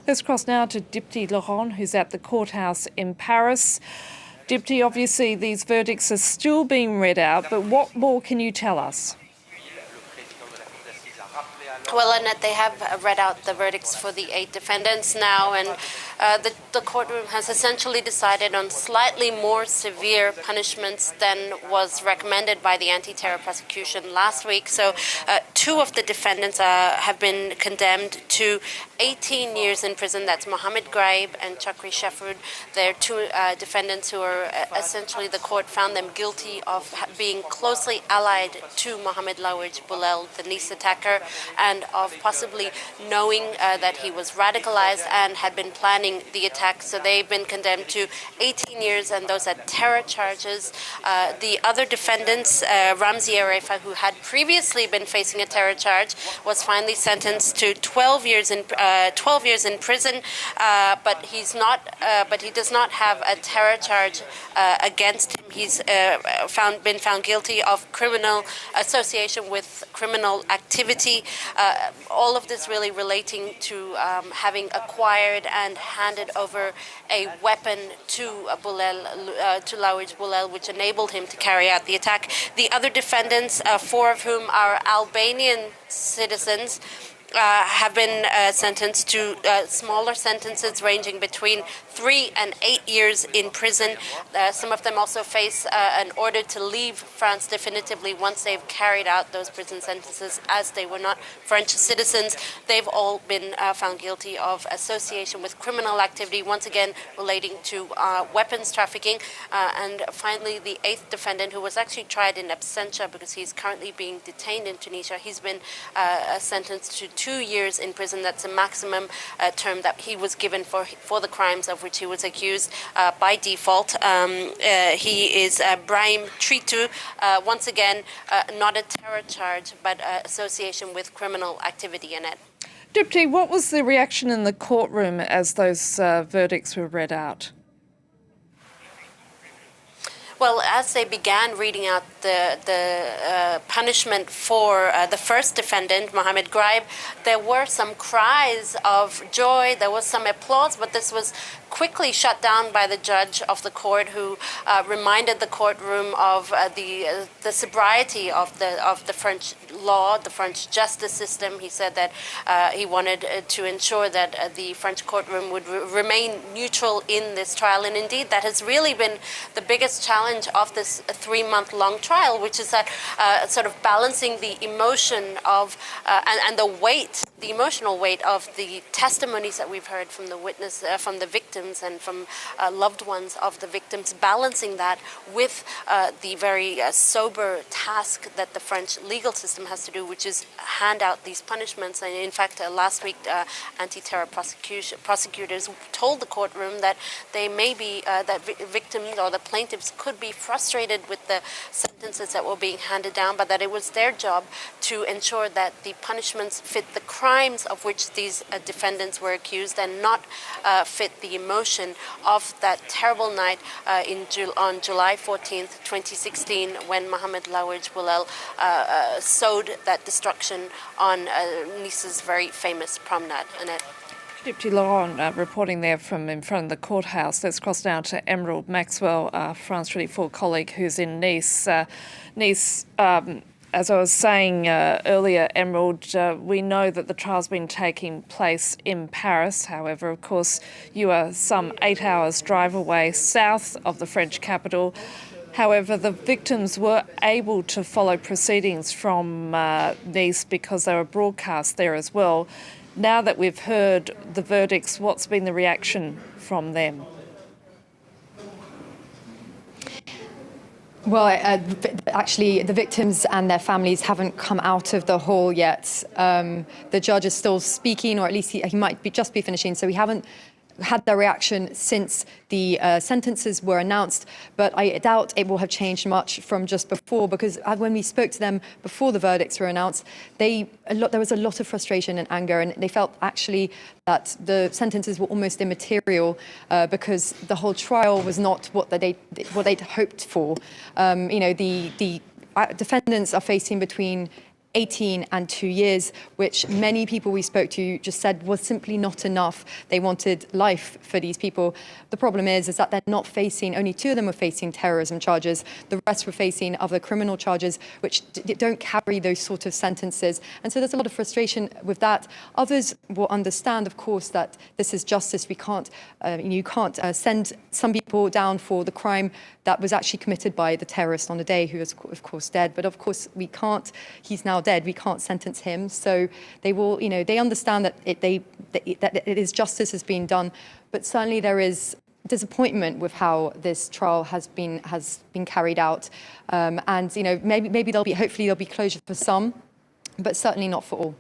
Let's cross now to Dheepthika Laurent, who's at the courthouse in Paris. Dheepthi, obviously these verdicts are still being read out, but what more can you tell us? Well, Annette, they have read out the verdicts for the 8 defendants now, and the courtroom has essentially decided on slightly more severe punishments than was recommended by the anti-terror prosecution last week. So 2 of the defendants have been condemned to 18 years in prison. That's Mohamed Lahouaiej and Chakri Shafrud. They're 2 defendants who are essentially, the court found them guilty of being closely allied to Mohamed Lahouaiej-Bouhlel, the Nice attacker, and of possibly knowing that he was radicalized and had been planning the attack. So they've been condemned to 18 years, and those are terror charges. The other defendants, Ramzi Arefa, who had previously been facing a terror charge, was finally sentenced to 12 years in prison, but he does not have a terror charge against him. He's been found guilty of criminal association with criminal activity. All of this really relating to having acquired and handed over a weapon to Lahouaiej-Bouhlel, which enabled him to carry out the attack. The other defendants, 4 of whom are Albanian citizens, have been sentenced to smaller sentences ranging between 3 and 8 years in prison. Some of them also face an order to leave France definitively once they've carried out those prison sentences, as they were not French citizens. They've all been found guilty of association with criminal activity, once again relating to weapons trafficking. And finally, the 8th defendant, who was actually tried in absentia because he's currently being detained in Tunisia, he's been sentenced to 2 years in prison. That's a maximum term that he was given for the crimes of which he was accused by default. He is Brahim Tritu, once again, not a terror charge, but association with criminal activity in it. Dheepthi, what was the reaction in the courtroom as those verdicts were read out? Well, as they began reading out the punishment for the first defendant, Mohamed Lahouaiej, there were some cries of joy, there was some applause, but this was quickly shut down by the judge of the court, who reminded the courtroom of the sobriety of the French law, the French justice system. He said that he wanted to ensure that the French courtroom would remain neutral in this trial, and indeed that has really been the biggest challenge of this 3-month-long trial, which is that sort of balancing the emotion of and the emotional weight of the testimonies that we've heard from from the victims and from loved ones of the victims, balancing that with the very sober task that the French legal system has to do, which is hand out these punishments. And in fact, last week, anti-terror prosecutors told the courtroom that they may be that victims or the plaintiffs could be frustrated with the sentences that were being handed down, but that it was their job to ensure that the punishments fit the crimes of which these defendants were accused, and not fit the emotion of that terrible night on July 14th, 2016, when Mohamed Lahouaiej-Bouhlel sowed that destruction on Nice's very famous promenade. Annette. Dheepthika Laurent reporting there from in front of the courthouse. Let's cross now to Emerald Maxwell, France 24 colleague who's in Nice. Nice, as I was saying earlier, Emerald, we know that the trial's been taking place in Paris. However, of course, you are some 8 hours drive away south of the French capital. However, the victims were able to follow proceedings from Nice because they were broadcast there as well. Now that we've heard the verdicts, what's been the reaction from them? Well, actually, the victims and their families haven't come out of the hall yet. The judge is still speaking, or at least he might just be finishing, so we haven't had their reaction since the sentences were announced, but I doubt it will have changed much from just before, because when we spoke to them before the verdicts were announced, there was a lot of frustration and anger, and they felt actually that the sentences were almost immaterial because the whole trial was not what they'd hoped for. The defendants are facing between 18 and 2 years, which many people we spoke to just said was simply not enough. They wanted life for these people. The problem is that they're not facing, only 2 of them were facing terrorism charges. The rest were facing other criminal charges, which don't carry those sort of sentences. And so there's a lot of frustration with that. Others will understand, of course, that this is justice. We can't, you can't send some people down for the crime that was actually committed by the terrorist on the day, who is, of course, dead. But of course, we can't, he's now dead, we can't sentence him. So they will, they understand that that it is justice has been done. But certainly there is disappointment with how this trial has been carried out. And, maybe hopefully there'll be closure for some, but certainly not for all.